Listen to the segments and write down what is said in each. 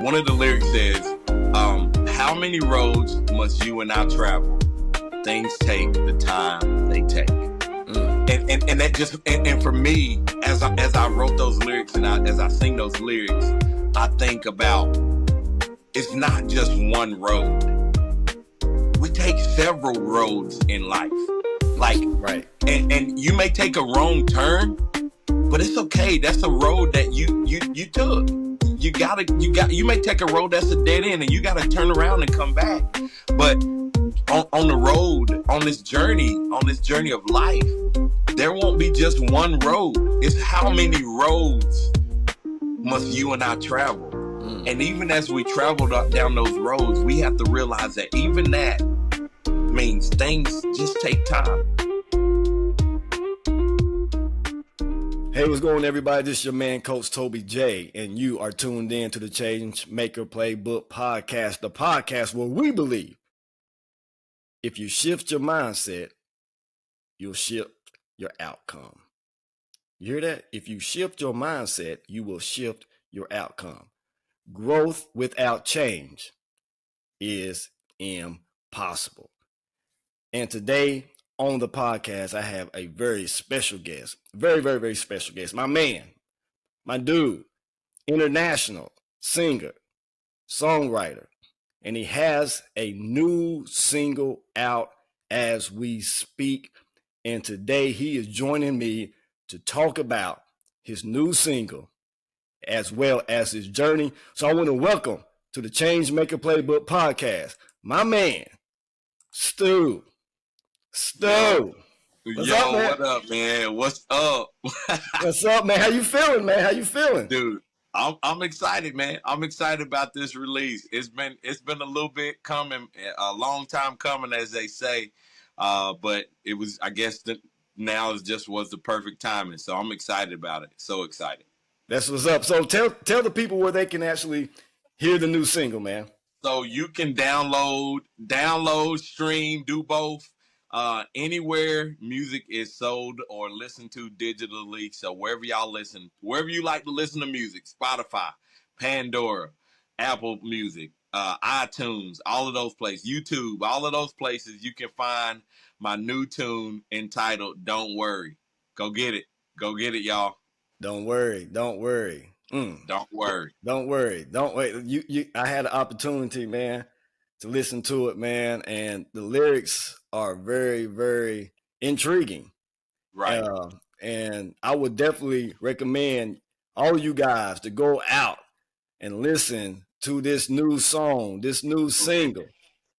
One of the lyrics says, how many roads must you and I travel? Things take the time they take. And that just, and for me, as I wrote those lyrics and as I sing those lyrics, I think about, it's not just one road. We take several roads in life. Like, right. And you may take a wrong turn, but it's okay. That's a road that you took. You may take a road that's a dead end and you gotta turn around and come back. But on the road, on this journey of life, there won't be just one road. It's how many roads must you and I travel. And even as we travel down those roads, we have to realize that even that means things just take time. Hey, what's going on, everybody? This is your man, Coach Toby J, and you are tuned in to the Changemaker Playbook podcast, the podcast where we believe if you shift your mindset, you'll shift your outcome. You hear that? If you shift your mindset, you will shift your outcome. Growth without change is impossible. And today on the podcast, I have a very special guest, very, very, very special guest. My man, my dude, international singer, songwriter, and he has a new single out as we speak. And today he is joining me to talk about his new single as well as his journey. So I want to welcome to the Changemaker Playbook podcast, my man, Stu. What's up, man? What up, man? What's up? What's up, man? How you feeling, man? How you feeling? Dude, I'm excited, man. I'm excited about this release. It's been a little bit coming, a long time coming, as they say. But it was, I guess, now was the perfect timing. So I'm excited about it. So excited. That's what's up. So tell the people where they can actually hear the new single, man. So you can download, stream, do both. Anywhere music is sold or listened to digitally. So wherever y'all listen, wherever you like to listen to music, Spotify, Pandora, Apple Music, iTunes, all of those places, YouTube, all of those places, you can find my new tune entitled Don't Worry. Go get it, y'all. Don't worry. Don't worry. Don't worry. I had an opportunity, man, to listen to it, man, and the lyrics are very, very intriguing. Right. And I would definitely recommend all you guys to go out and listen to this new song, this new single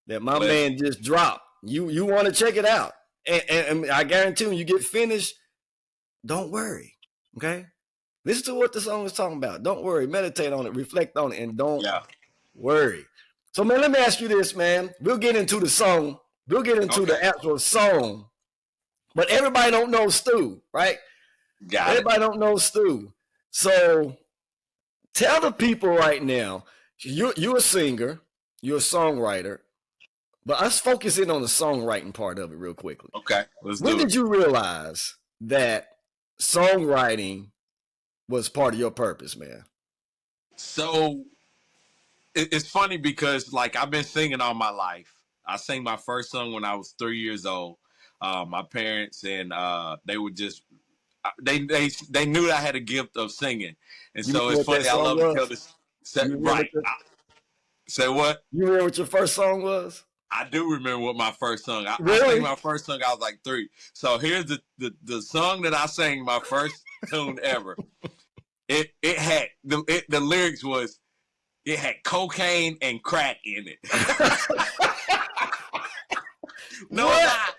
that my man just dropped. You want to check it out. And I guarantee when you get finished, don't worry. Okay? Listen to what the song is talking about. Don't worry. Meditate on it. Reflect on it. And don't worry. So, man, let me ask you this, man. We'll get into the song. We'll get into the actual song. But everybody don't know Stu, right? Everybody don't know Stu. So tell the people right now, you're a singer. You're a songwriter. But let's focus in on the songwriting part of it real quickly. Okay, let's do it. When did you realize that songwriting was part of your purpose, man? So it's funny because, like, I've been singing all my life. I sang my first song when I was 3 years old. My parents and they would just they knew that I had a gift of singing, and so it's funny. I love to tell this. Right? Say what? You remember what your first song was? I do remember what my first song. Really? I sang my first song. I was like 3. So here's the song that I sang, my first tune ever. It had the lyrics was, it had cocaine and crack in it. No lie.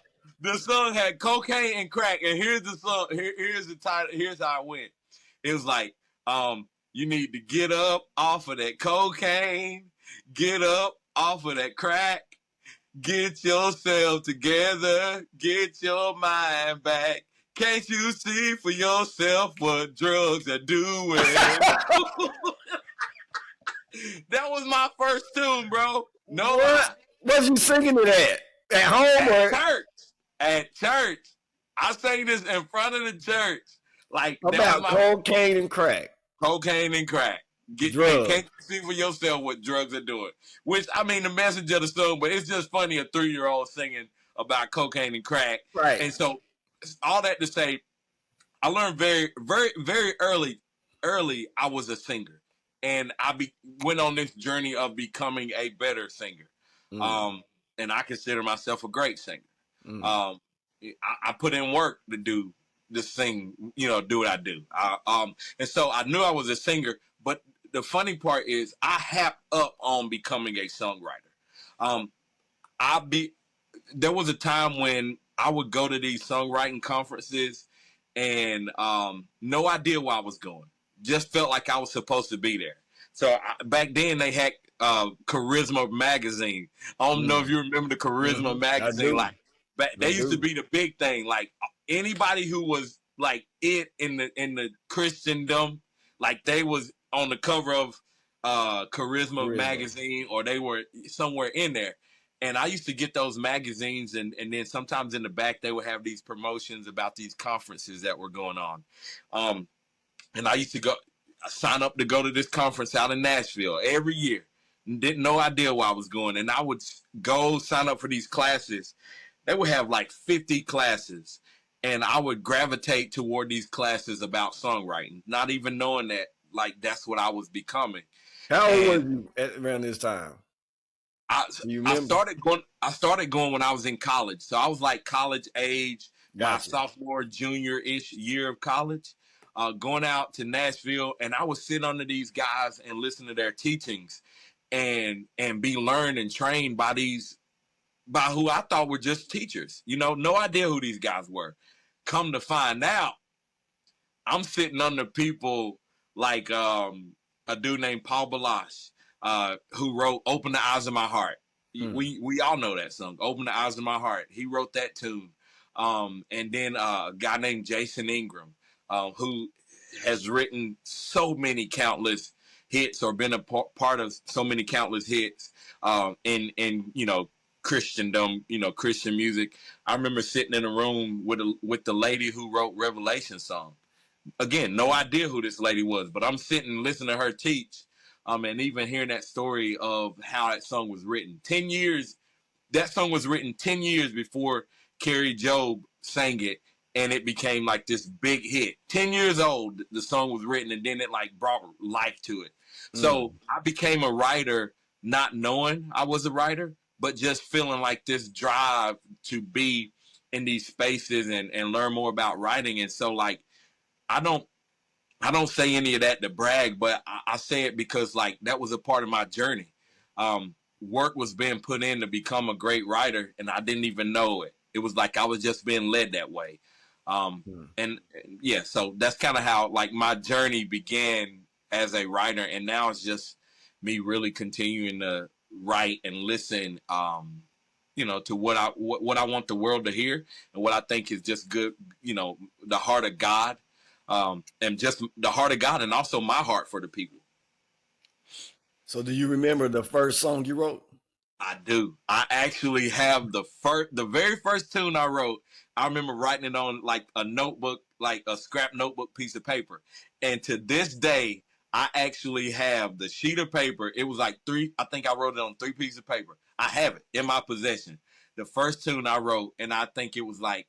The song had cocaine and crack, and here's the song. Here's the title. Here's how it went. It was like, you need to get up off of that cocaine, get up off of that crack, get yourself together, get your mind back. Can't you see for yourself what drugs are doing? That was my first tune, bro. No, what was you singing it at home or church? At church, I sang this in front of the church. Like, about cocaine and crack. Cocaine and crack. Drugs. Can't you see for yourself what drugs are doing? Which, I mean, the message of the song, but it's just funny, a 3-year-old singing about cocaine and crack. Right. And so all that to say, I learned very, very, very early, I was a singer. And went on this journey of becoming a better singer. And I consider myself a great singer. I put in work to sing, do what I do. And so I knew I was a singer, but the funny part is I happed up on becoming a songwriter. There was a time when I would go to these songwriting conferences and no idea where I was going. Just felt like I was supposed to be there. So back then they had Charisma magazine. I don't know if you remember the Charisma magazine. Like they used to be the big thing. Like anybody who was like it in the Christendom, like they was on the cover of Charisma magazine, or they were somewhere in there. And I used to get those magazines, and then sometimes in the back they would have these promotions about these conferences that were going on. And I used to sign up to go to this conference out in Nashville every year. Didn't no idea where I was going. And I would go sign up for these classes. They would have like 50 classes. And I would gravitate toward these classes about songwriting, not even knowing that like that's what I was becoming. How old were you around this time? I started going when I was in college. So I was like college age, my sophomore, junior-ish year of college, going out to Nashville. And I would sit under these guys and listen to their teachings and be learned and trained by who I thought were just teachers. No idea who these guys were. Come to find out, I'm sitting under people like a dude named Paul Balash, who wrote "Open the Eyes of My Heart." We all know that song, "Open the Eyes of My Heart." He wrote that tune. And then a guy named Jason Ingram, who has written so many countless hits, or been a part of so many countless hits in Christendom, Christian music. I remember sitting in a room with the lady who wrote Revelation song. Again, no idea who this lady was, but I'm sitting listening to her teach, and even hearing that story of how that song was written. That song was written 10 years before Carrie Job sang it, and it became like this big hit. 10 years old, the song was written, and then it like brought life to it. So I became a writer, not knowing I was a writer, but just feeling like this drive to be in these spaces and learn more about writing. And so like, I don't say any of that to brag, but I say it because like that was a part of my journey. Work was being put in to become a great writer, and I didn't even know it. It was like I was just being led that way. And yeah, so that's kind of how like my journey began as a writer, and now it's just me really continuing to write and listen, to what I want the world to hear, and what I think is just good, the heart of God. And just the heart of God, and also my heart for the people. So do you remember the first song you wrote? I do. I actually have the very first tune I wrote. I remember writing it on like a notebook, like a scrap notebook piece of paper. And to this day, I actually have the sheet of paper. It was like I think I wrote it on 3 pieces of paper. I have it in my possession. The first tune I wrote, and I think it was like,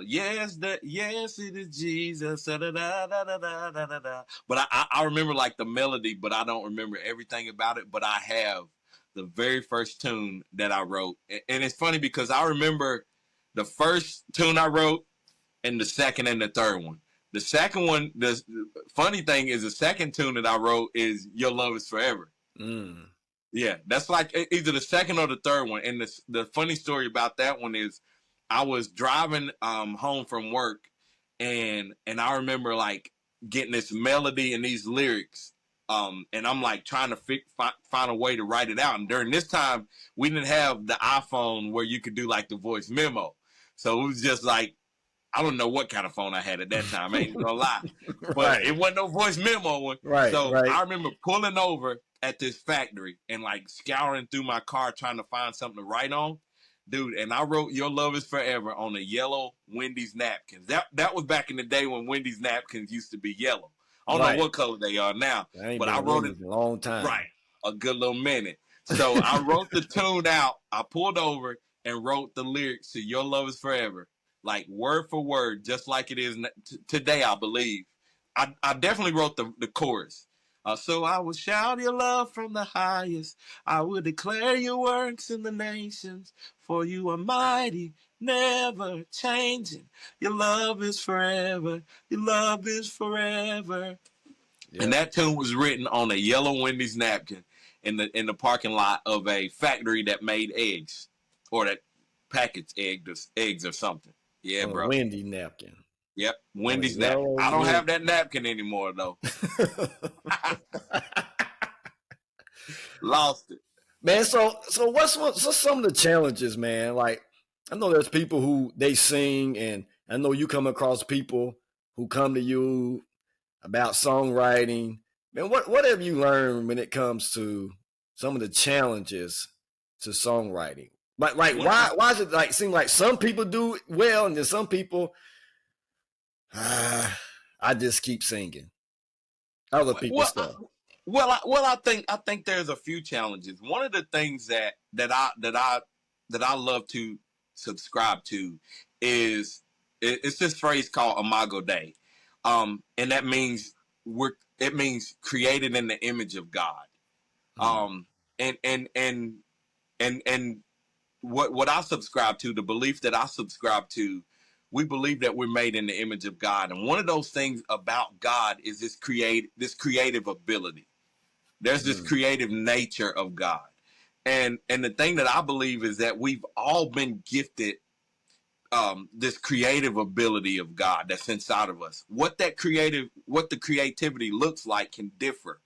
yes, it is Jesus. Da, da, da, da, da, da, da, da. But I remember like the melody, but I don't remember everything about it. But I have the very first tune that I wrote. And it's funny because I remember the first tune I wrote and the second and the third one. The second one, the funny thing is the second tune that I wrote is Your Love Is Forever. Yeah, that's like either the second or the third one. And the funny story about that one is I was driving home from work, and I remember like getting this melody and these lyrics, and I'm like trying to find a way to write it out. And during this time, we didn't have the iPhone where you could do like the voice memo, so it was just like, I don't know what kind of phone I had at that time. I ain't gonna lie, but it wasn't no voice memo one. So I remember pulling over at this factory and like scouring through my car trying to find something to write on. Dude, and I wrote Your Love Is Forever on a yellow Wendy's napkins. That was back in the day when Wendy's napkins used to be yellow. I don't know Right. what color they are now, I ain't but been I in wrote it Wendy's in a long time. right a good little minute. So I wrote the tune out. I pulled over and wrote the lyrics to "Your Love Is Forever," like word for word, just like it is today. I believe. I definitely wrote the chorus. So I will shout your love from the highest. I will declare your works in the nations. For you are mighty, never changing. Your love is forever. Your love is forever. And Yep. that tune was written on a yellow Wendy's napkin in the parking lot of a factory that made eggs or that packaged eggs or something. Yeah, On a bro. Wendy napkin. Yep, On a Wendy's napkin. yellow I don't have Wendy. that napkin anymore though. Lost it. Man, so what's some of the challenges, man? Like, I know there's people who they sing, and I know you come across people who come to you about songwriting. Man, what have you learned when it comes to some of the challenges to songwriting? Like One of the, why does it like seem like some people do it well, and then some people, I just keep singing other people's well, stuff. I think there's a few challenges. One of the things that I love to subscribe to is it's this phrase called Imago Dei, and that means it means created in the image of God. Hmm. Um, and and and and what I subscribe to, the belief that I subscribe to, we believe that we're made in the image of God, and one of those things about God is this creative ability. There's this Hmm. creative nature of God. And the thing that I believe is that we've all been gifted this creative ability of God that's inside of us. What the creativity looks like can differ,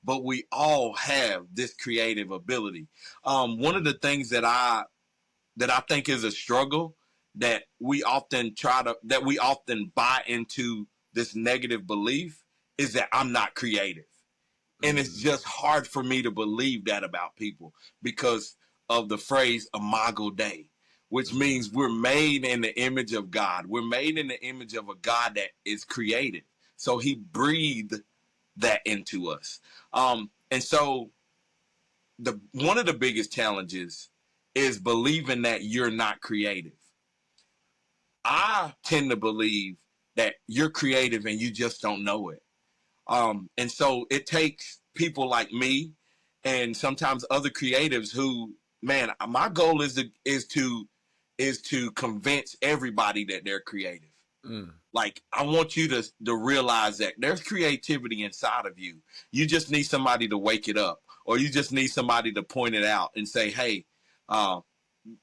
but we all have this creative ability. One of the things that I think is a struggle that we often buy into this negative belief is that I'm not creative. And it's Hmm. just hard for me to believe that about people because of the phrase Imago Dei, which Hmm. means we're made in the image of God. We're made in the image of a God that is created. So he breathed that into us. And so the one of the biggest challenges is believing that you're not creative. I tend to believe that you're creative and you just don't know it. And so it takes people like me and sometimes other creatives who, man, my goal is to convince everybody that they're creative. Hmm. Like I want you to realize that there's creativity inside of you. You just need somebody to wake it up, or you just need somebody to point it out and say, "Hey, uh,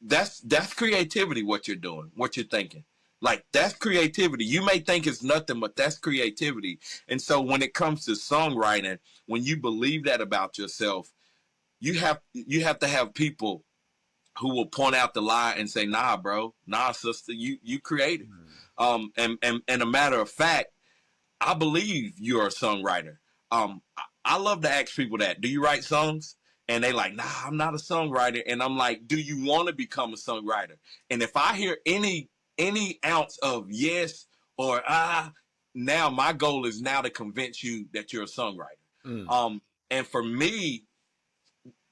that's creativity. What you're doing, what you're thinking." Like that's creativity. You may think it's nothing, but that's creativity. And so when it comes to songwriting, when you believe that about yourself, you have to have people who will point out the lie and say, "Nah, bro, nah, sister, you creative." And a matter of fact, I believe you're a songwriter. I love to ask people that. Do you write songs? And they like, nah, I'm not a songwriter. And I'm like, do you want to become a songwriter? And if I hear any ounce of yes or now my goal is now to convince you that you're a songwriter. Hmm. Um, and for me,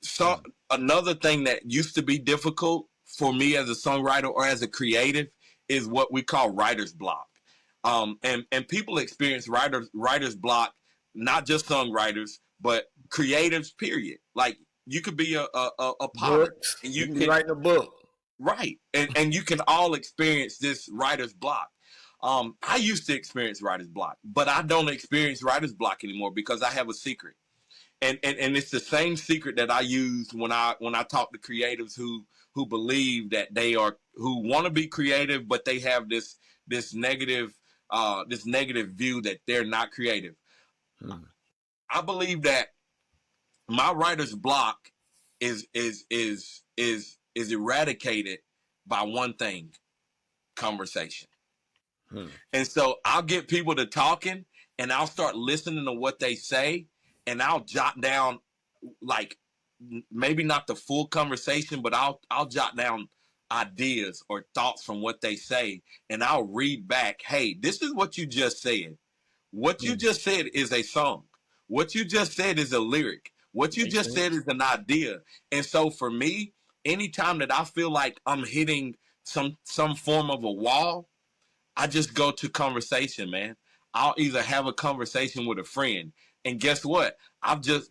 so another thing that used to be difficult for me as a songwriter or as a creative is what we call writer's block. And people experience writer's block, not just songwriters, but creatives. Period. Like you could be a potter, Books. and You you can be can writing a book. right, and you can all experience this writer's block. I used to experience writer's block, but I don't experience writer's block anymore because I have a secret. And it's the same secret that I use when I talk to creatives who believe that they are who want to be creative, but they have this negative view that they're not creative. Hmm. I believe that my writer's block is eradicated by one thing: conversation. Hmm. And so I'll get people to talking, and I'll start listening to what they say, and I'll jot down like maybe not the full conversation, but I'll jot down ideas or thoughts from what they say, and I'll read back, hey, this is what you just said. What you just said is a song. What you just said is a lyric. What you just said is an idea. And so for me, anytime that I feel like I'm hitting some form of a wall, I just go to conversation, man. I'll either have a conversation with a friend, and guess what?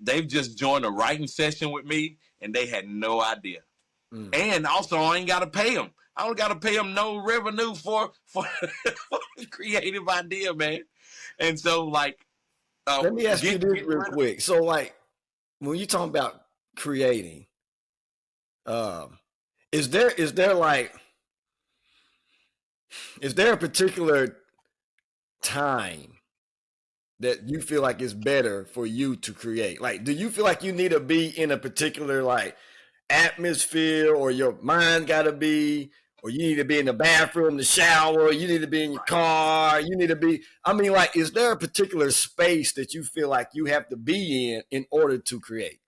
They've just joined a writing session with me, and they had no idea. And also, I ain't got to pay them. I don't got to pay them no revenue for for the creative idea, man. And so, like, Let me ask you this real quick. So, like, when you talking about creating, is there a particular time that you feel like it's better for you to create? Like, do you feel like you need to be in a particular like atmosphere, or your mind got to be, or you need to be in the bathroom, the shower, you need to be in your car, you need to be, I mean, like, is there a particular space that you feel like you have to be in order to create?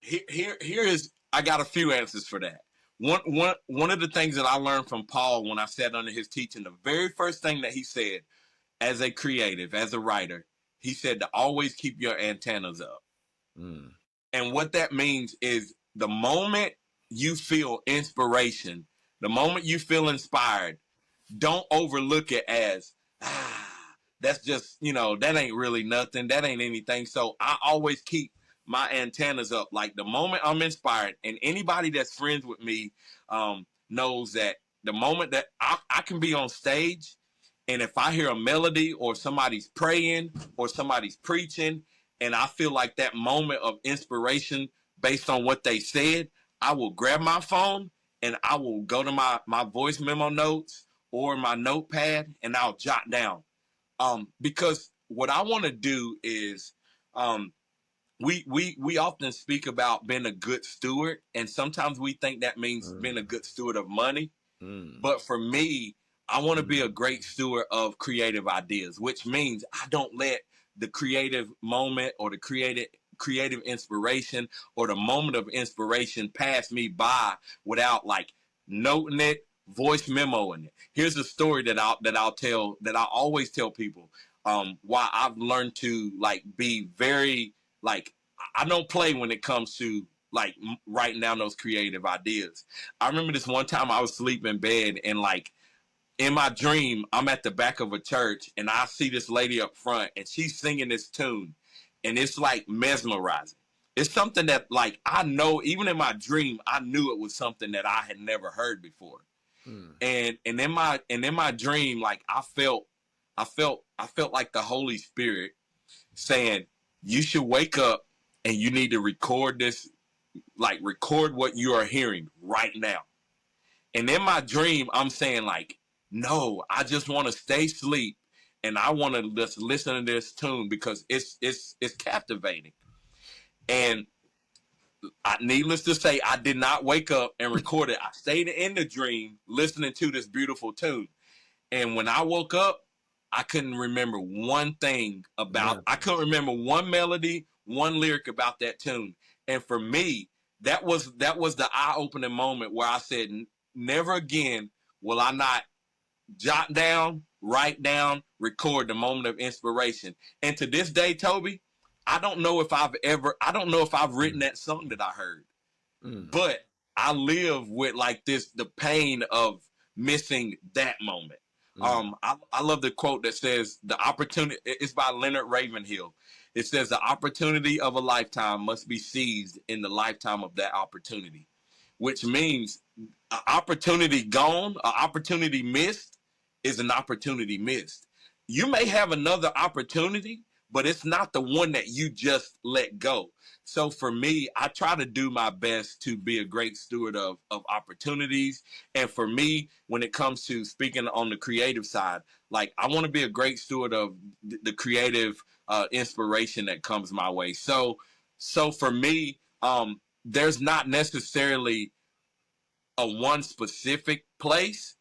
Here is, I got a few answers for that. One of the things that I learned from Paul when I sat under his teaching, the very first thing that he said as a creative, as a writer, he said to always keep your antennas up. And what that means is the moment you feel inspiration, the moment you feel inspired, don't overlook it as, that's just, that ain't really nothing. That ain't anything. So I always keep my antennas up. Like the moment I'm inspired, and anybody that's friends with me knows that the moment that I can be on stage, and if I hear a melody or somebody's praying or somebody's preaching, and I feel like that moment of inspiration based on what they said, I will grab my phone and I will go to my voice memo notes or my notepad, and I'll jot down. Because what I want to do is, we often speak about being a good steward, and sometimes we think that means being a good steward of money. But for me, I want to be a great steward of creative ideas, which means I don't let the creative moment or the creative inspiration or the moment of inspiration pass me by without like noting it, voice memoing it. Here's a story that I'll tell, that I always tell people. Why I've learned to like be very like, I don't play when it comes to like writing down those creative ideas. I remember this one time I was asleep in bed, and like in my dream, I'm at the back of a church and I see this lady up front and she's singing this tune, and it's like mesmerizing. It's something that like, I know even in my dream, I knew it was something that I had never heard before. And in my dream, like I felt like the Holy Spirit saying, you should wake up and you need to record this, like record what you are hearing right now. And in my dream, I'm saying like, no, I just want to stay asleep and I want to just listen to this tune because it's captivating. And needless to say, I did not wake up and record it. I stayed in the dream listening to this beautiful tune. And when I woke up, I couldn't remember one thing about, I couldn't remember one melody, one lyric about that tune. And for me, that was the eye-opening moment where I said, never again will I not jot down, write down, record the moment of inspiration. And to this day, Toby, I don't know if I've written that song that I heard, but I live with like the pain of missing that moment. I love the quote that says the opportunity, it's by Leonard Ravenhill. It says the opportunity of a lifetime must be seized in the lifetime of that opportunity, which means an opportunity gone, an opportunity missed is an opportunity missed. You may have another opportunity, but it's not the one that you just let go. So for me, I try to do my best to be a great steward of opportunities. And for me, when it comes to speaking on the creative side, like I want to be a great steward of the creative inspiration that comes my way. So for me, there's not necessarily a one specific place,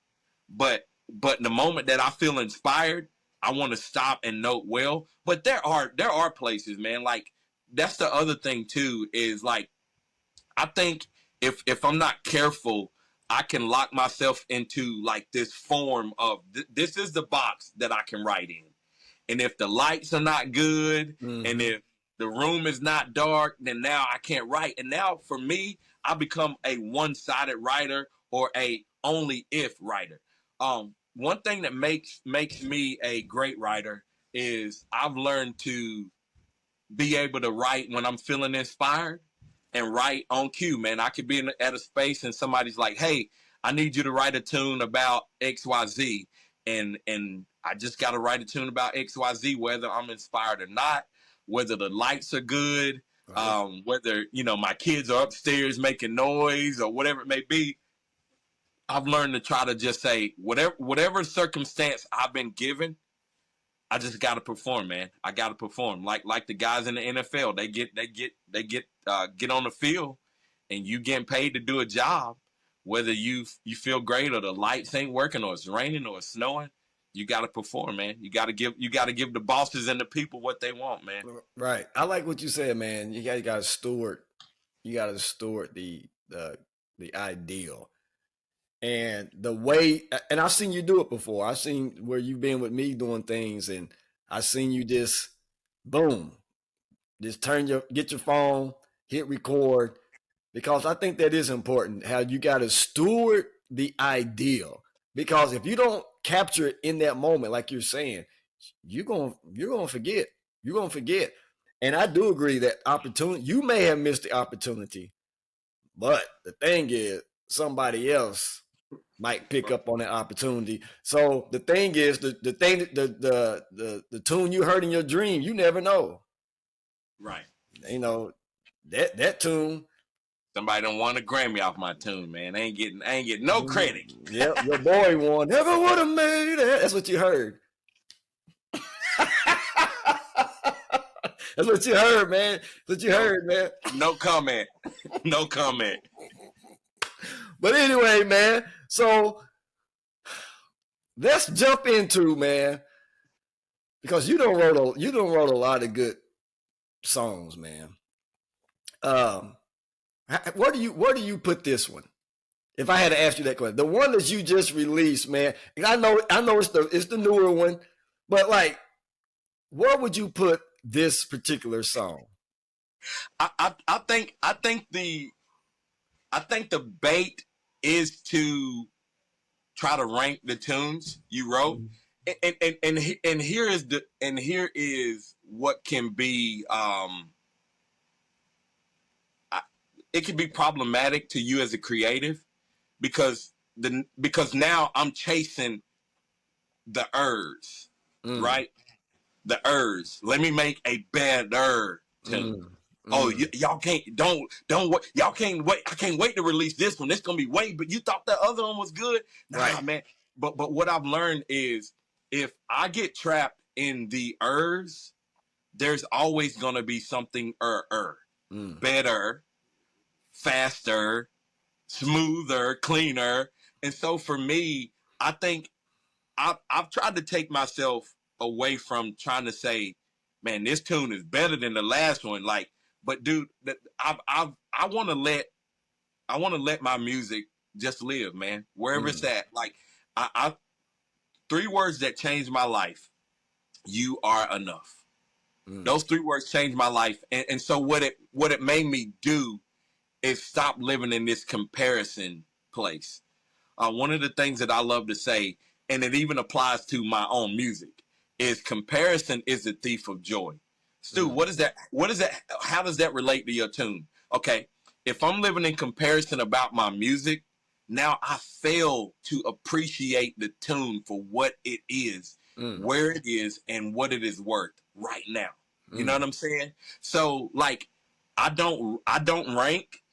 but the moment that I feel inspired, I want to stop and note well. But there are places, man. Like that's the other thing too, is like I think if I'm not careful, I can lock myself into like this form of this is the box that I can write in. And if the lights are not good, Mm-hmm. and if the room is not dark, then now I can't write. And now for me, I become a one-sided writer or a only if writer. One thing that makes me a great writer is I've learned to be able to write when I'm feeling inspired and write on cue, man. I could be at a space and somebody's like, hey, I need you to write a tune about XYZ. And I just got to write a tune about XYZ, whether I'm inspired or not, whether the lights are good, Right. whether, my kids are upstairs making noise or whatever it may be. I've learned to try to just say whatever circumstance I've been given, I just got to perform, man. I got to perform. Like the guys in the NFL, they get on the field, and you getting paid to do a job, whether you feel great or the lights ain't working or it's raining or it's snowing. You got to perform, man. You got to give the bosses and the people what they want, man. Right. I like what you said, man. You got to steward. You got to steward the ideal. And the way, and I've seen you do it before. I've seen where you've been with me doing things, and I've seen you just boom, just get your phone, hit record, because I think that is important. How you got to steward the ideal, because if you don't capture it in that moment, like you're saying, you're gonna forget. You're gonna forget. And I do agree that opportunity, you may have missed the opportunity, but the thing is, somebody else might pick up on that opportunity. So the thing is, the tune you heard in your dream, you never know. Right. That tune. Somebody don't want a Grammy off my tune, man. I ain't getting no credit. Yep, your boy won. Never would have made it. That's what you heard. That's what you heard, man. That's what you heard, man. No comment. No comment. But anyway, man, so let's jump into, man, because you don't wrote a lot of good songs, man. Where do you put this one? If I had to ask you that question, the one that you just released, man, I know it's the newer one, but like, where would you put this particular song? I think the bait is to try to rank the tunes you wrote, and here is what can be it can be problematic to you as a creative, because now I'm chasing the ers, right? The ers. Let me make a better tune. Oh, y'all can't y'all can't wait. I can't wait to release this one. It's gonna be but you thought the other one was good? Nah, right, man. But what I've learned is, if I get trapped in the ers, there's always gonna be something better, faster, smoother, cleaner. And so for me, I think I've tried to take myself away from trying to say, man, this tune is better than the last one. Like, but dude, I want to let my music just live, man, wherever it's at. Like, I 3 words that changed my life: you are enough. Those 3 words changed my life, and so what it made me do is stop living in this comparison place. One of the things that I love to say, and it even applies to my own music, is comparison is the thief of joy. Stu, what is that? How does that relate to your tune? Okay, if I'm living in comparison about my music, now I fail to appreciate the tune for what it is, where it is, and what it is worth right now. You know what I'm saying? So, like, I don't rank.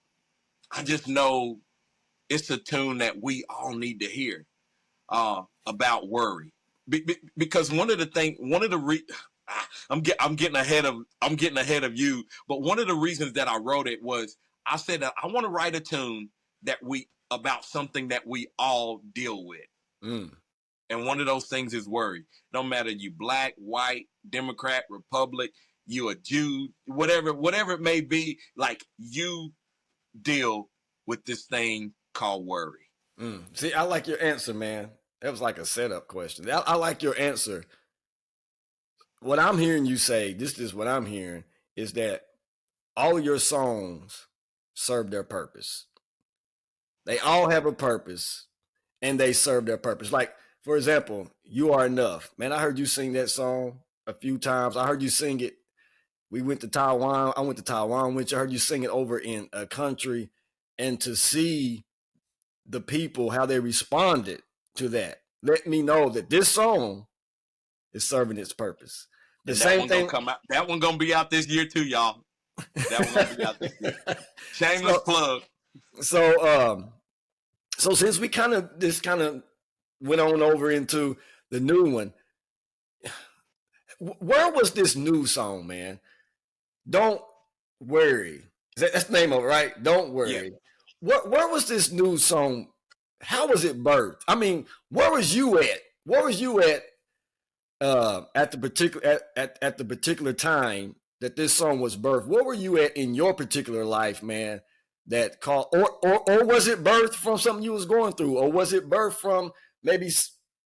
I just know it's a tune that we all need to hear about worry, because I'm getting ahead of you, but one of the reasons that I wrote it was, I said that I want to write a tune about something that we all deal with. And one of those things is worry. No matter you black, white, Democrat, Republic, you a Jew, whatever it may be, like, you deal with this thing called worry. See, I like your answer, man. That was like a setup question. I like your answer. what I'm hearing you say, this is what I'm hearing, is that all of your songs serve their purpose. They all have a purpose and they serve their purpose. Like, for example, You Are Enough. Man, I heard you sing that song a few times. I heard you sing it. We went to Taiwan. I went to Taiwan, which I heard you sing it over in a country. And to see the people, how they responded to that, let me know that this song is serving its purpose. The And that same one gonna thing. come out. That one gonna be out this year too, y'all. That one gonna be out this year. Shameless so, plug. so since we kind of went on over into the new one, where was this new song, man? Don't worry. That's the name of it, right? Don't worry. Yeah. Where was this new song? How was it birthed? I mean, where was you at? Where was you at at the particular time that this song was birthed? Where were you at in your particular life, man? That called, or was it birthed from something you was going through, or was it birthed from maybe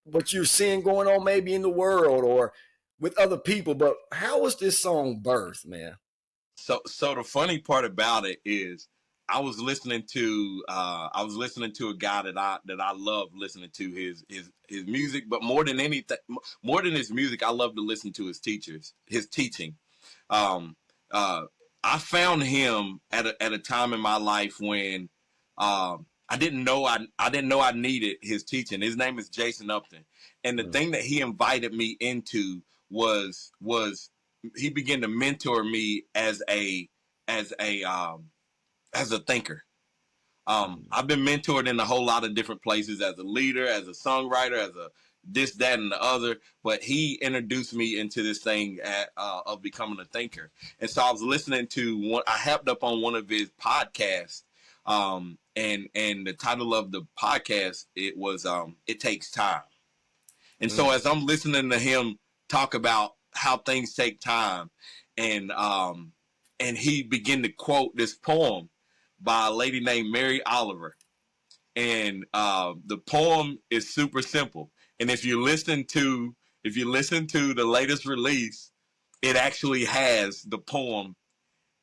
what you're seeing going on maybe in the world or with other people? But how was this song birthed, man? So the funny part about it is I was listening to a guy that I love listening to his music, but more than anything, more than his music, I love to listen to his teaching. Um, uh, I found him at a time in my life when I didn't know I needed his teaching. His name is Jason Upton, and the thing that he invited me into was he began to mentor me as a as a thinker. I've been mentored in a whole lot of different places as a leader, as a songwriter, as a this, that, and the other. But he introduced me into this thing of becoming a thinker. And so I was listening to one. I happened up on one of his podcasts, and the title of the podcast it was "It Takes Time." And so as I'm listening to him talk about how things take time, and he began to quote this poem by a lady named Mary Oliver. And the poem is super simple. And if you listen to the latest release, it actually has the poem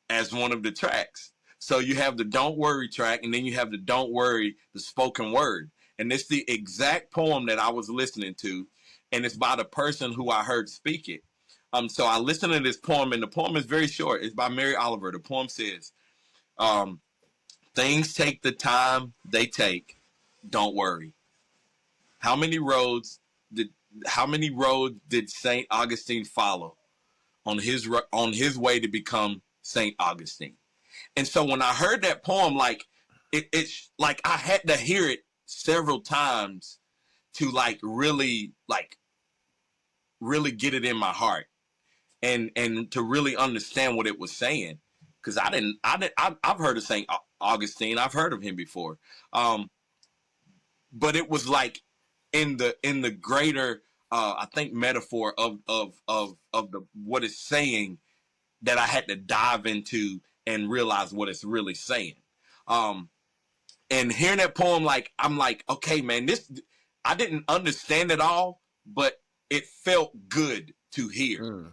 as one of the tracks. So you have the Don't Worry track, and then you have the Don't Worry, the spoken word. And it's the exact poem that I was listening to, and it's by the person who I heard speak it. So I listened to this poem, and the poem is very short. It's by Mary Oliver. The poem says, things take the time they take. Don't worry. How many roads did Saint Augustine follow on his way to become Saint Augustine? And so when I heard that poem, like it's like I had to hear it several times to really get it in my heart and to really understand what it was saying. Because I've heard of Saint Augustine. I've heard of him before. But it was like in the greater I think metaphor of the what it's saying that I had to dive into and realize what it's really saying. And hearing that poem, like I'm like, okay, man, this I didn't understand it all, but it felt good to hear.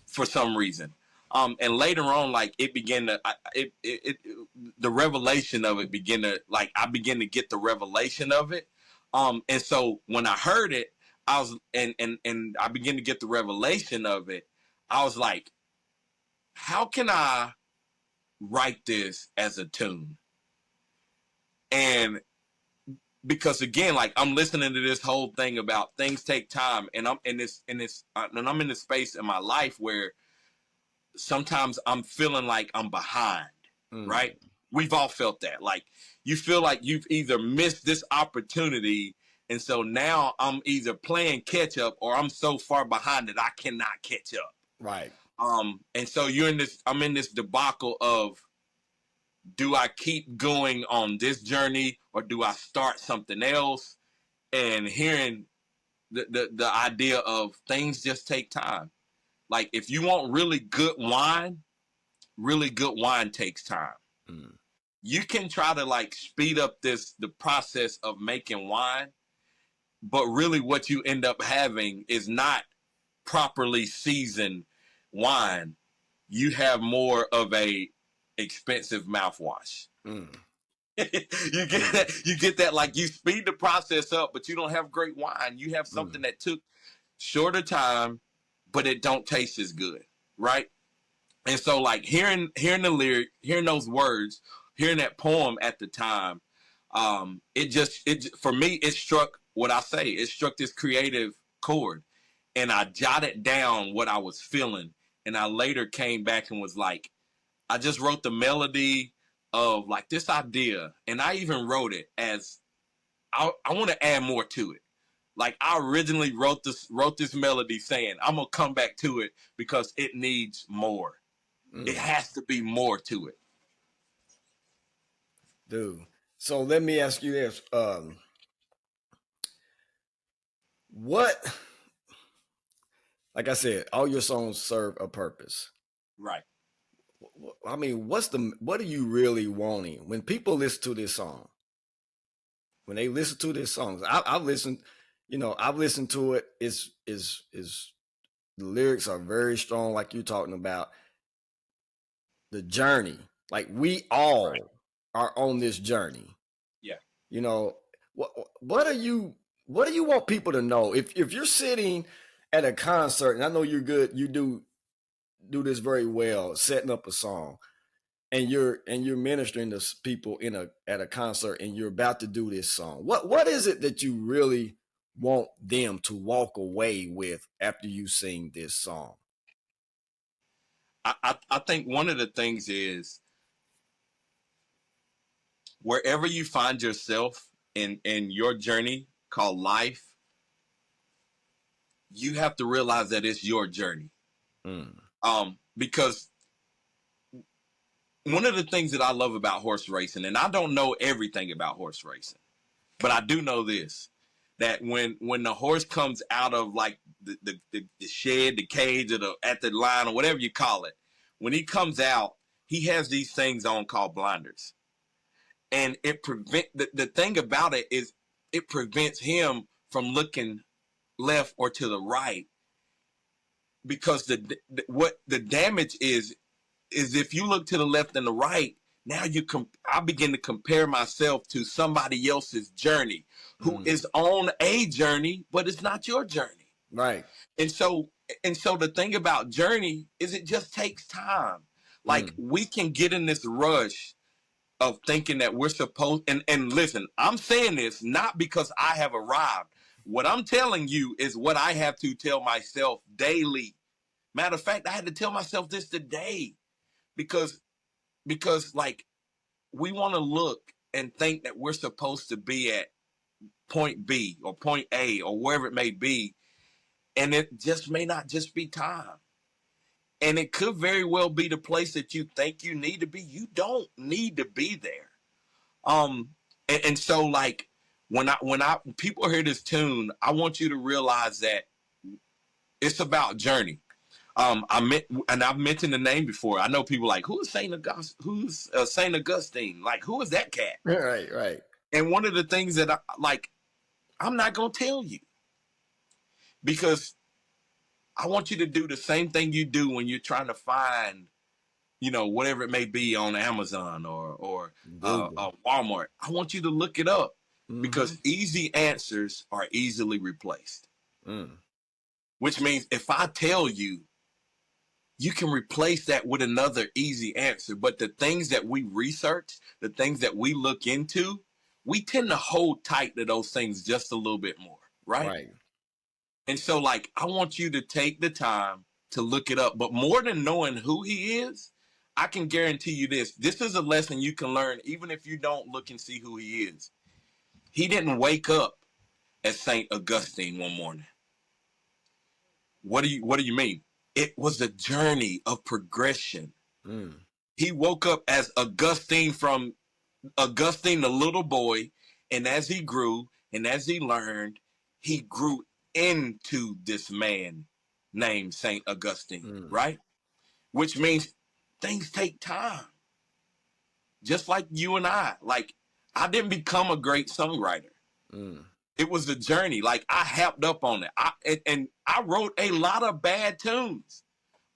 For some reason. And later on, like it began to, the revelation of it began to, like I began to get the revelation of it. And so when I heard it, I was, and I began to get the revelation of it. I was like, how can I write this as a tune? And because again, like I'm listening to this whole thing about things take time, and I'm in this, and I'm in this space in my life where sometimes I'm feeling like I'm behind, right? We've all felt that. Like you feel like you've either missed this opportunity, and so now I'm either playing catch up or I'm so far behind that I cannot catch up. Right. And so I'm in this debacle of, do I keep going on this journey or do I start something else? And hearing the idea of things just take time. Like if you want really good wine takes time. You can try to like speed up the process of making wine, but really what you end up having is not properly seasoned wine, you have more of a expensive mouthwash. You get that, like, you speed the process up, but you don't have great wine. You have something that took shorter time, but it don't taste as good, right? And so, like, hearing the lyric, hearing those words, hearing that poem at the time, it for me, it struck what I say. It struck this creative chord, and I jotted down what I was feeling, and I later came back and was like, I just wrote the melody of like this idea, and I even wrote it as I want to add more to it. Like, I originally wrote this melody saying I'm gonna come back to it because it needs more. It has to be more to it. Dude. So let me ask you this. What, like I said, all your songs serve a purpose. Right. I mean, what are you really wanting when people listen to this song? When they listen to this song, I've listened, I've listened to it. Is the lyrics are very strong, like you're talking about. The journey, like we all are on this journey. Yeah. What do you want people to know if you're sitting at a concert, and I know you're good, you do this very well, setting up a song, and you're ministering to people at a concert, and you're about to do this song. What is it that you really want them to walk away with after you sing this song? I think one of the things is, wherever you find yourself in your journey called life, you have to realize that it's your journey. Because one of the things that I love about horse racing, and I don't know everything about horse racing, but I do know this, that when the horse comes out of like the shed, the cage, or at the line, or whatever you call it, when he comes out, he has these things on called blinders. And the thing about it is it prevents him from looking left or to the right, because what the damage is if you look to the left and the right, now I begin to compare myself to somebody else's journey who is on a journey, but it's not your journey. Right. And so the thing about journey is it just takes time. Like, we can get in this rush of thinking that we're supposed, and listen, I'm saying this not because I have arrived. What I'm telling you is what I have to tell myself daily. Matter of fact, I had to tell myself this today, because like, we want to look and think that we're supposed to be at point B or point A or wherever it may be, and it just may not just be time. And it could very well be the place that you think you need to be. You don't need to be there. And so, like, when people hear this tune, I want you to realize that it's about journey. I've mentioned the name before. I know people like, who's Saint Augustine? Like, who is that cat? Right. And one of the things that I'm not gonna tell you, because I want you to do the same thing you do when you're trying to find, whatever it may be on Amazon or Walmart. I want you to look it up, because easy answers are easily replaced. Which means if I tell you, you can replace that with another easy answer. But the things that we research, the things that we look into, we tend to hold tight to those things just a little bit more, right? And so, like, I want you to take the time to look it up. But more than knowing who he is, I can guarantee you this. This is a lesson you can learn even if you don't look and see who he is. He didn't wake up as Saint Augustine one morning. What do you mean? It was a journey of progression. He woke up as Augustine, from Augustine, the little boy, and as he grew and as he learned, he grew into this man named Saint Augustine, right? Which means things take time. Just like you and I. Like, I didn't become a great songwriter. It was the journey. Like I helped up on it. And I wrote a lot of bad tunes,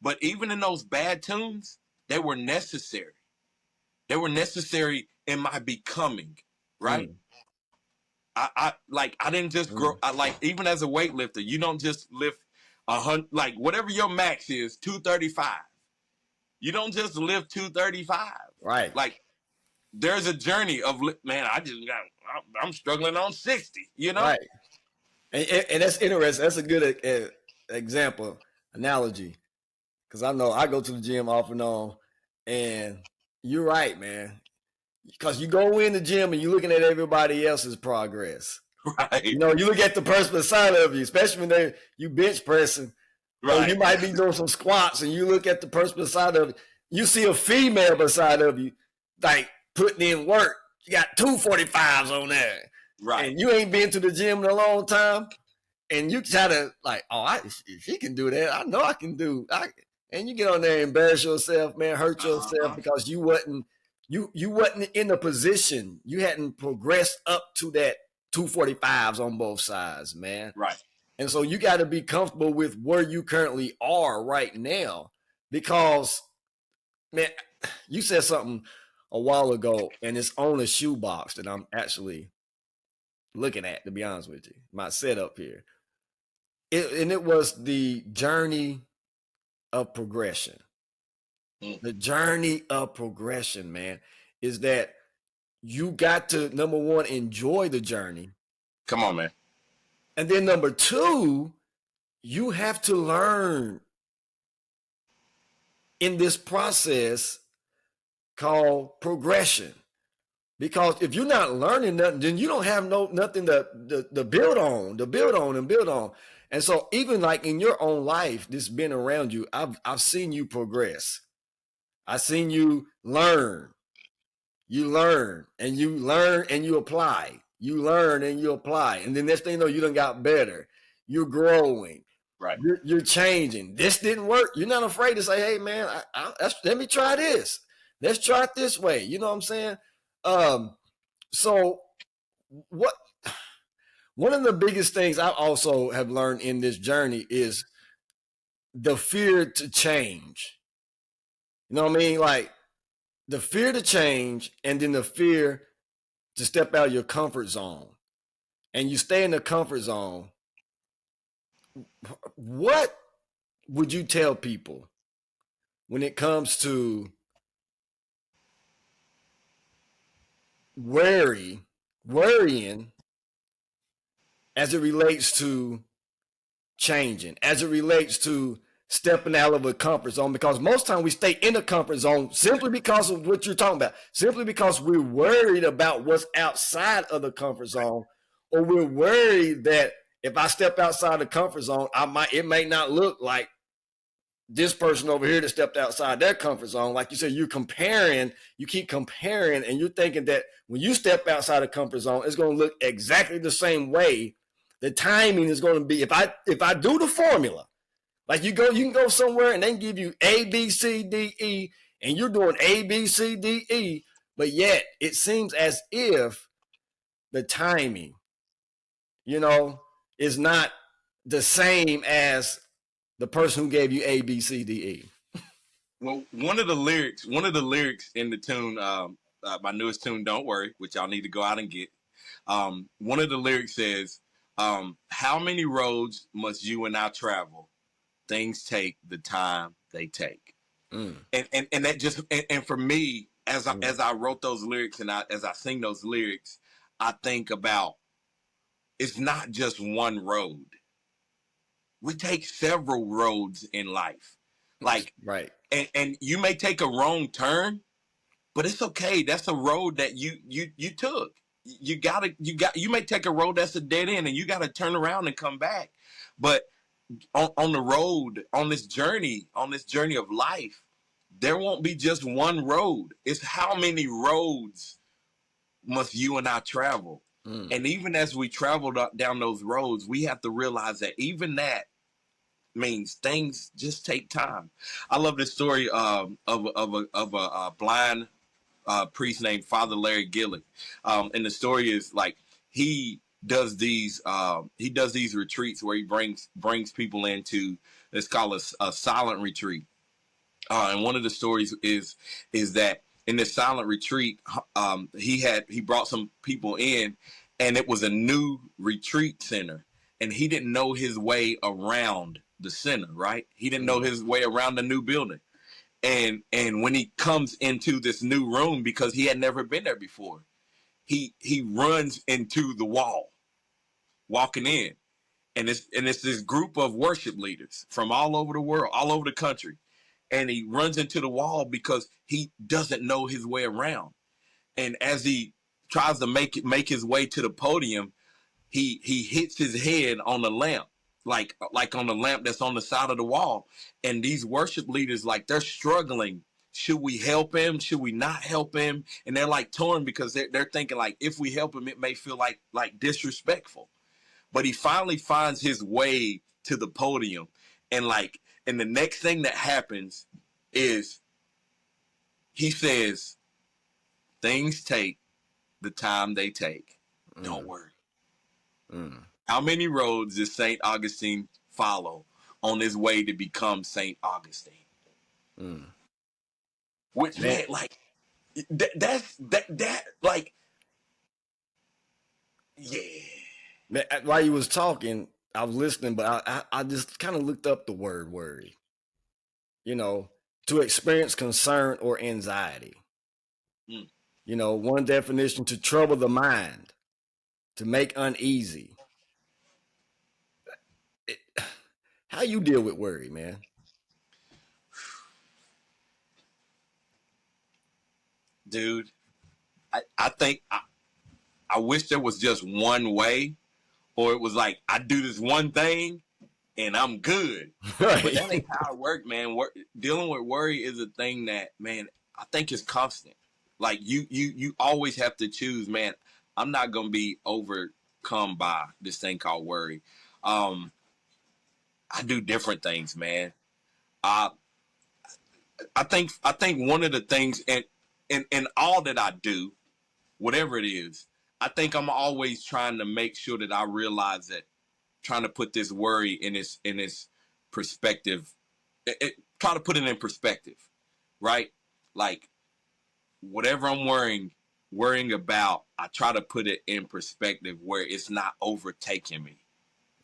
but even in those bad tunes, they were necessary. They were necessary in my becoming, right? Mm. I didn't just grow. I like, even as a weightlifter, you don't just lift 100, like whatever your max is, 235. You don't just lift 235. Right. Like there's a journey of, man, I'm struggling on 60, you know? Right. And that's interesting. That's a good example, analogy. Because I know I go to the gym off and on, and you're right, man. Because you go in the gym and you're looking at everybody else's progress. Right. You know, you look at the person beside of you, especially when you bench pressing, right. Or you might be doing some squats, and you look at the person beside of you. You see a female beside of you, like putting in work. You got 245s on there. Right. And you ain't been to the gym in a long time. And you try to like, if she can do that, I know I can do. And you get on there and embarrass yourself, man, hurt yourself because you wasn't in a position. You hadn't progressed up to that 245s on both sides, man. Right. And so you got to be comfortable with where you currently are right now, because, man, you said something a while ago, and it's on a shoebox that I'm actually looking at, to be honest with you, my setup here. It was the journey of progression. The journey of progression, man, is that you got to, number one, enjoy the journey. Come on, man. And then number two, you have to learn in this process called progression. Because if you're not learning nothing, then you don't have nothing to build on. And so even like in your own life, this been around you, I've seen you progress. I've seen you learn. You learn and you apply. You learn and you apply. And then next thing you know, you done got better. You're growing. Right. You're changing. This didn't work. You're not afraid to say, hey, man, let me try this. Let's try it this way. You know what I'm saying? So one of the biggest things I also have learned in this journey is the fear to change. You know what I mean? Like the fear to change, and then the fear to step out of your comfort zone. And you stay in the comfort zone. What would you tell people when it comes to worrying as it relates to changing, as it relates to stepping out of a comfort zone? Because most time we stay in a comfort zone simply because of what you're talking about, simply because we're worried about what's outside of the comfort zone, or we're worried that if I step outside the comfort zone, it may not look like this person over here that stepped outside their comfort zone. Like you said, you keep comparing, and you're thinking that when you step outside the comfort zone, it's going to look exactly the same way. The timing is going to be, if I do the formula, like you can go somewhere and they can give you A, B, C, D, E, and you're doing A, B, C, D, E, but yet it seems as if the timing, is not the same as the person who gave you A, B, C, D, E. Well, one of the lyrics in the tune, my newest tune, Don't Worry, which y'all need to go out and get. One of the lyrics says, how many roads must you and I travel? Things take the time they take. And that just, and for me, as I wrote those lyrics and as I sing those lyrics, I think about, it's not just one road. We take several roads in life. Like, right. And you may take a wrong turn, but it's okay. That's a road that you took. You may take a road that's a dead end, and you got to turn around and come back. But on the road, on this journey of life, there won't be just one road. It's how many roads must you and I travel. And even as we traveled down those roads, we have to realize that even that means things just take time. I love this story of a blind priest named Father Larry Gillick. And the story is like he he does these retreats where he brings people into, let's call it a silent retreat. And one of the stories is that in this silent retreat, he brought some people in, and it was a new retreat center, and he didn't know his way around the center, right? He didn't know his way around the new building. And when he comes into this new room, because he had never been there before, he runs into the wall, walking in. And it's this group of worship leaders from all over the world, all over the country. And he runs into the wall because he doesn't know his way around. And as he tries to make his way to the podium, he hits his head on the lamp, like on the lamp that's on the side of the wall. And these worship leaders, like, they're struggling. Should we help him? Should we not help him? And they're like torn, because they're thinking, like, if we help him, it may feel like disrespectful. But he finally finds his way to the podium, and the next thing that happens is he says, things take the time they take. Don't worry. How many roads does St. Augustine follow on his way to become St. Augustine? Which, man, like, that like, yeah. Man, while you was talking, I was listening, but I just kind of looked up the word worry. You know, to experience concern or anxiety. You know, one definition: to trouble the mind, to make uneasy. How you deal with worry, man? Dude, I think I wish there was just one way, or it was like, I do this one thing and I'm good. Right. But that ain't how it works, man. Dealing with worry is a thing that, man, I think is constant. Like, you always have to choose, man. I'm not gonna be overcome by this thing called worry. I do different things, man. I think one of the things, and all that I do, whatever it is, I think I'm always trying to make sure that I realize that, trying to put this worry in its perspective, try to put it in perspective, right? Like, whatever I'm worrying about, I try to put it in perspective where it's not overtaking me.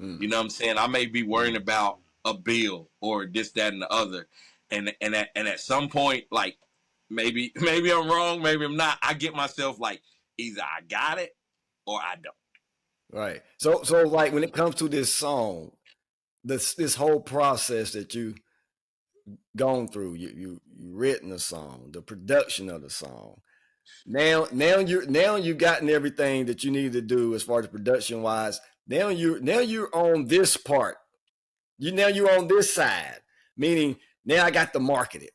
You know what I'm saying? I may be worrying about a bill or this, that, and the other, and at some point, like, maybe I'm wrong, maybe I'm not. I get myself, like, either I got it or I don't. Right. So like, when it comes to this song, this whole process that you gone through, you written the song, the production of the song. Now you gotten everything that you need to do as far as production wise. Now you're on this part. You're on this side, meaning now I got to market it.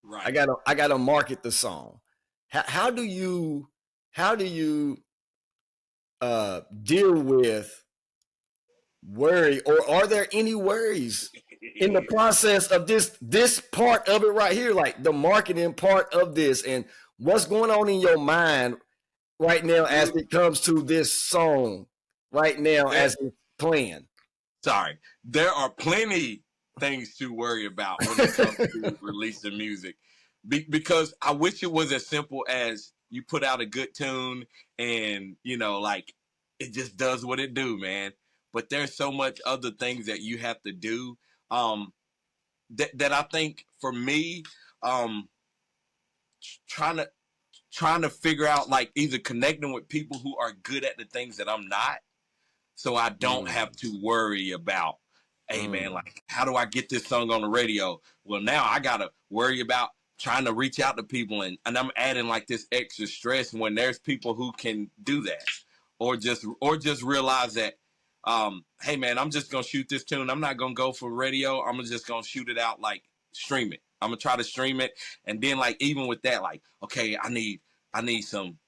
Right. I gotta market the song. How do you deal with worry, or are there any worries in the process of this part of it right here, like the marketing part of this, and what's going on in your mind right now as it comes to this song right now as it's playing? Sorry, there are plenty things to worry about when it comes to releasing music, because I wish it was as simple as you put out a good tune and, you know, like, it just does what it do, man. But there's so much other things that you have to do, that I think, for me, trying to figure out, like, either connecting with people who are good at the things that I'm not, so I don't have to worry about, hey, man, like, how do I get this song on the radio? Well, now I gotta worry about trying to reach out to people, and I'm adding, like, this extra stress when there's people who can do that, or just realize that, hey, man, I'm just gonna shoot this tune. I'm not gonna go for radio. I'm just gonna shoot it out, like, stream it. I'm gonna try to stream it, and then, like, even with that, like, okay, I need some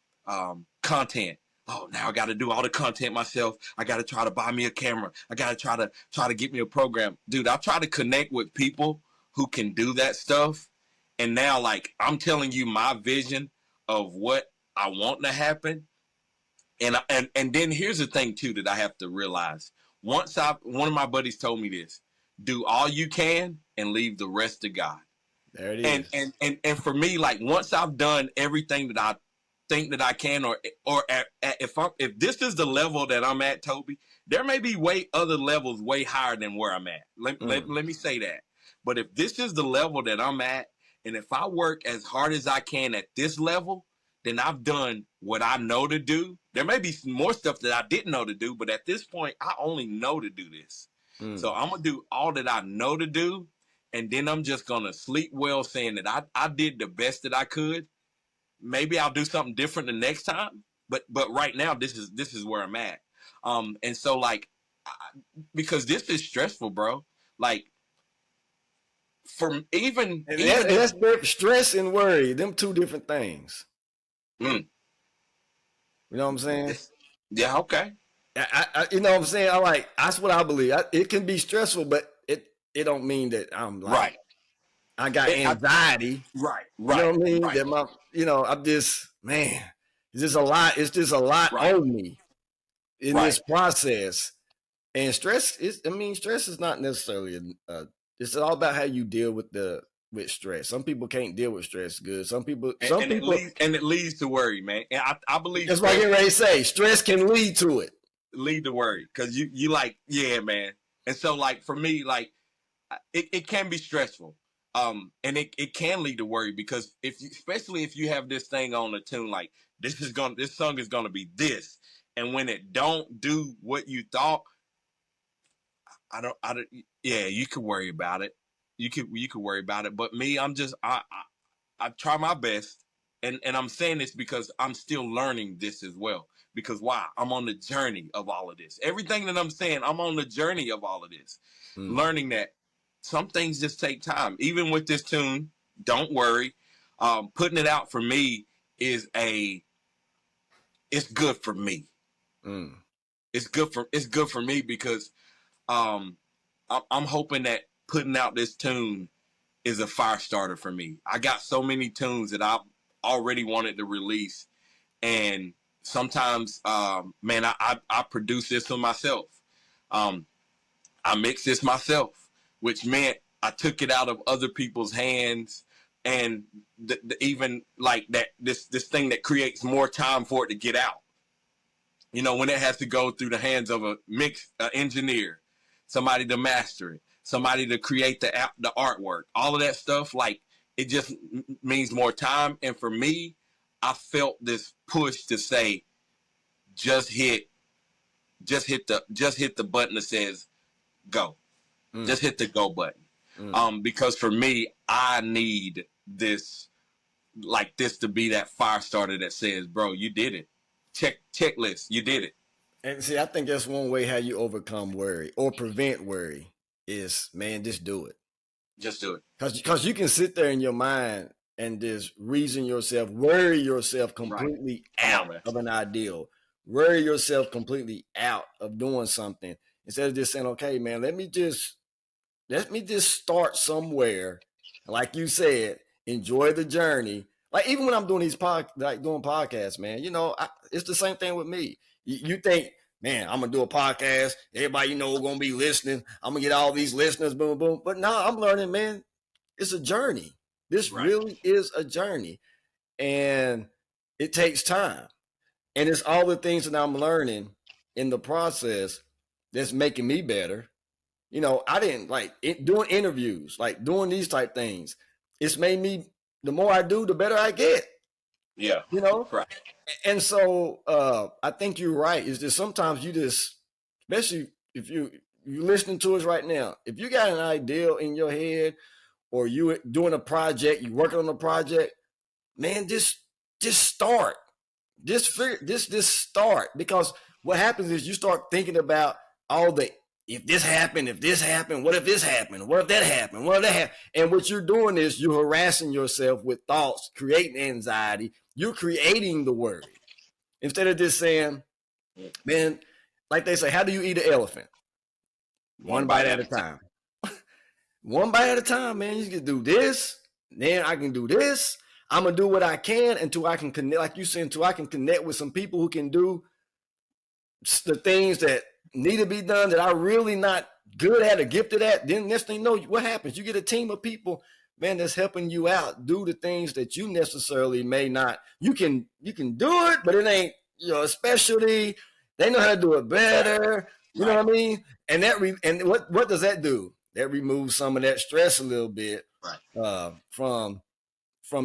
content. Oh, now I got to do all the content myself. I got to try to buy me a camera. I got to try to get me a program. Dude, I try to connect with people who can do that stuff. And now, like, I'm telling you my vision of what I want to happen. And then here's the thing too that I have to realize. One of my buddies told me this: do all you can and leave the rest to God. There it is. And for me, like once I've done everything that I think that I can, or if this is the level that I'm at, Toby, there may be other levels way higher than where I'm at. Let me say that. But if this is the level that I'm at, and if I work as hard as I can at this level, then I've done what I know to do. There may be some more stuff that I didn't know to do, but at this point, I only know to do this. So I'm going to do all that I know to do, and then I'm just going to sleep well saying that I did the best that I could. Maybe I'll do something different the next time, but right now, this is where I'm at. And so, like, because this is stressful, bro. Like, That's stress and worry. Them two different things. You know what I'm saying? Yeah. Okay. I you know what I'm saying? That's what I believe. It can be stressful, but it don't mean that I'm like, right. I got anxiety. Right. You know what I mean? Right. That I'm just, man, it's just a lot. It's just a lot on me in this process. And stress is not necessarily it's all about how you deal with stress. Some people can't deal with stress good. Some people, it leads to worry, man. And I believe that's what I get ready to say. Stress can lead to it. Lead to worry, because you like, yeah, man. And so, like, for me, like, it can be stressful, and it can lead to worry, because especially if you have this thing on the tune, like this song is gonna be this, and when it don't do what you thought, yeah, you could worry about it. You could worry about it. But me, I try my best, and I'm saying this because I'm still learning this as well. Because why? I'm on the journey of all of this. Everything that I'm saying, I'm on the journey of all of this. Learning that some things just take time. Even with this tune, don't worry. Putting it out for me it's good for me. It's good for me because I'm hoping that putting out this tune is a fire starter for me. I got so many tunes that I've already wanted to release, and sometimes, man, I produce this for myself. I mix this myself, which meant I took it out of other people's hands, and even like that, this thing that creates more time for it to get out. You know, when it has to go through the hands of a engineer, somebody to master it, somebody to create the artwork, all of that stuff, like it just means more time. And for me, I felt this push to say, just hit the button that says go. Just hit the go button. Because for me, I need this to be that fire starter that says, bro, you did it. Checklist, you did it. And see, I think that's one way how you overcome worry or prevent worry is, man, just do it. Just do it. Because you can sit there in your mind and just worry yourself completely out of an ideal, worry yourself completely out of doing something, instead of just saying, okay, man, let me just start somewhere. Like you said, enjoy the journey. Like even when I'm doing these doing podcasts, man, it's the same thing with me. You think, man, I'm gonna do a podcast, everybody gonna be listening, I'm gonna get all these listeners, boom, boom. But now I'm learning, man, it's a journey. This really is a journey, and it takes time. And it's all the things that I'm learning in the process that's making me better. I didn't doing interviews, like doing these type things. It's made me, the more I do, the better I get. Yeah. Right. And so I think you're right. Is that sometimes you just, especially if you're listening to us right now, if you got an idea in your head, or you doing a project, you working on a project, man, just start. Just start. Because what happens is you start thinking about all the, if this happened, what if this happened? What if that happened? What if that happened? And what you're doing is you're harassing yourself with thoughts, creating anxiety. You're creating the worry. Instead of just saying, man, like they say, how do you eat an elephant? One bite at a time. One bite at a time, man. You can do this, then I can do this. I'm going to do what I can until I can connect, like you said, until I can connect with some people who can do the things that need to be done that I really not good at or gifted at, then next thing you know, what happens? You get a team of people, man, that's helping you out do the things that you necessarily may not. You can do it, but it ain't your specialty. They know how to do it better. You know what I mean? And and what does that do? That removes some of that stress a little bit from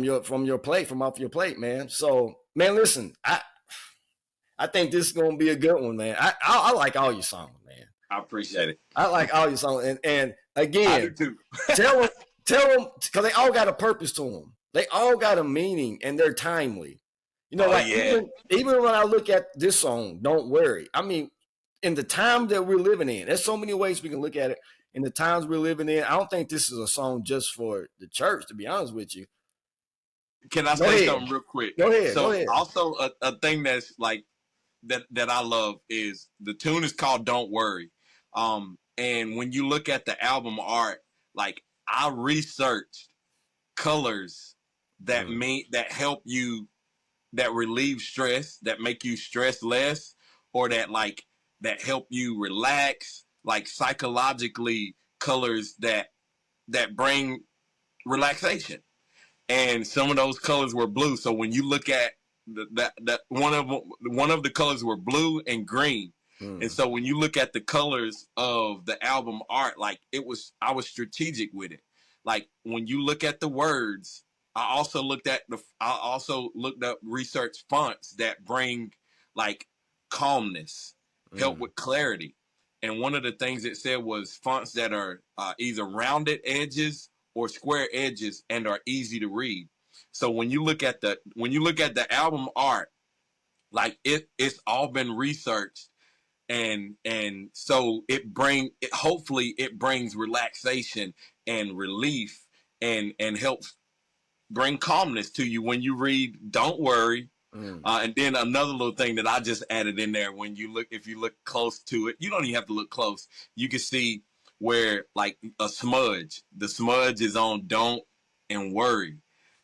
your plate, from off your plate, man. So, man, listen, I think this is gonna be a good one, man. I like all your songs, man. I appreciate it. I like all your songs, and again, I do too. tell them because they all got a purpose to them. They all got a meaning, and they're timely. You know, even when I look at this song, "Don't Worry," I mean, in the time that we're living in, there's so many ways we can look at it. In the times we're living in, I don't think this is a song just for the church. To be honest with you, can I say something real quick? Go ahead. So, go ahead. Also a thing that's like that I love is the tune is called "Don't Worry," and when you look at the album art, like I researched colors that that help you, that relieve stress, that make you stress less, or that help you relax, like psychologically colors that bring relaxation. And some of those colors were blue. So when you look at that one of the colors were blue and green. And so when you look at the colors of the album art, like I was strategic with it. Like when you look at the words, I also looked up research fonts that bring like calmness, help with clarity. And one of the things it said was fonts that are either rounded edges or square edges and are easy to read. So when you look at the album art, like it's all been researched, and so hopefully it brings relaxation and relief and helps bring calmness to you when you read "Don't Worry." And then another little thing that I just added in there, if you look close to it, you don't even have to look close. You can see where like the smudge is on "Don't" and "Worry."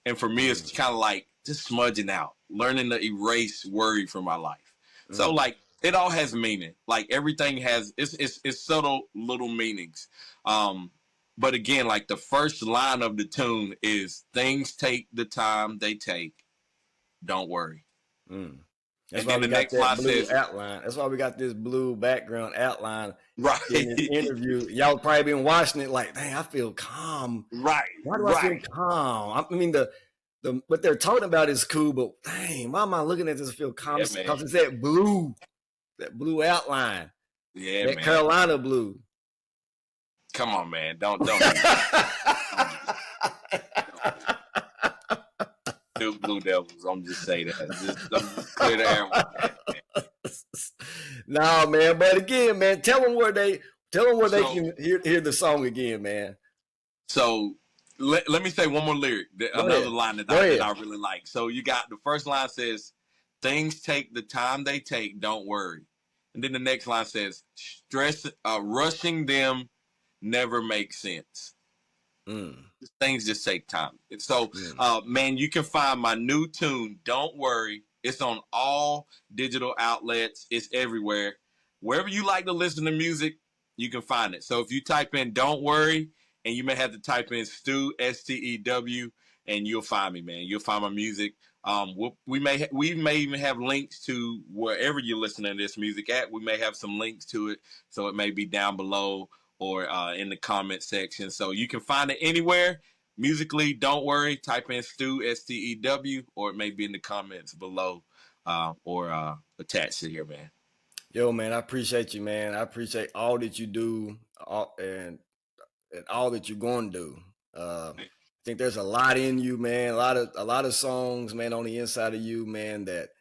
And for me, it's kind of like just smudging out, learning to erase worry from my life. So like it all has meaning. Like everything has it's subtle little meanings. But again, like the first line of the tune is "Things take the time they take. Don't worry." That's why we got that blue outline. That's why we got this blue background outline. Right. In this interview, y'all probably been watching it like, dang, I feel calm. Right. Why do I feel calm? I mean, the what they're talking about is cool, but dang, why am I looking at this and feel calm? Because it's that blue outline. Yeah, that man. Carolina blue. Come on, man. Don't. Blue Devils. I'm just saying that. Just clear the air with that, man. No, man. But again, man, tell them where they can hear the song again, man. So let me say one more lyric. Another line that I really like. So you got the first line says, "Things take the time they take. Don't worry." And then the next line says, rushing them never makes sense. Things just take time. So, man, you can find my new tune, "Don't Worry." It's on all digital outlets. It's everywhere. Wherever you like to listen to music, you can find it. So if you type in "Don't Worry," and you may have to type in Stew, STEW, and you'll find me, man. You'll find my music. We may even have links to wherever you're listening to this music at. We may have some links to it, so it may be down below or in the comment section. So you can find it anywhere. Musically, "Don't Worry." Type in Stew, STEW, or it may be in the comments below or attached to here, man. Yo, man, I appreciate you, man. I appreciate all that you do and all that you're going to do. I think there's a lot in you, man. A lot of songs, man, on the inside of you, man, that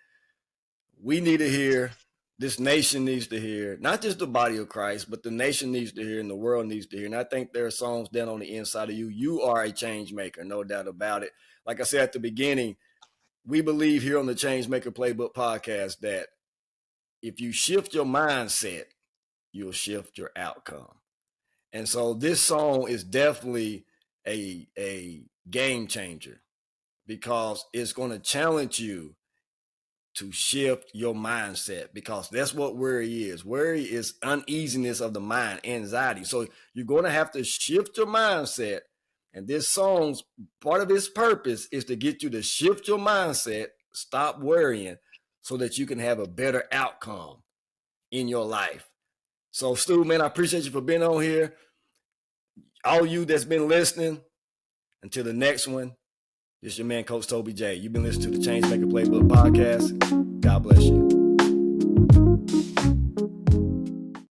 we need to hear. This nation needs to hear. Not just the body of Christ, but the nation needs to hear and the world needs to hear. And I think there are songs down on the inside of you. You are a change maker, no doubt about it. Like I said at the beginning, we believe here on the Changemaker Playbook podcast that if you shift your mindset, you'll shift your outcome. And so this song is definitely a game changer because it's going to challenge you to shift your mindset, because that's what worry is. Worry is uneasiness of the mind, anxiety. So you're going to have to shift your mindset. And this song's part of its purpose is to get you to shift your mindset, stop worrying, so that you can have a better outcome in your life. So Stu, man, I appreciate you for being on here. All you that's been listening, until the next one, this is your man, Coach Toby J. You've been listening to the Changemaker Playbook podcast. God bless you.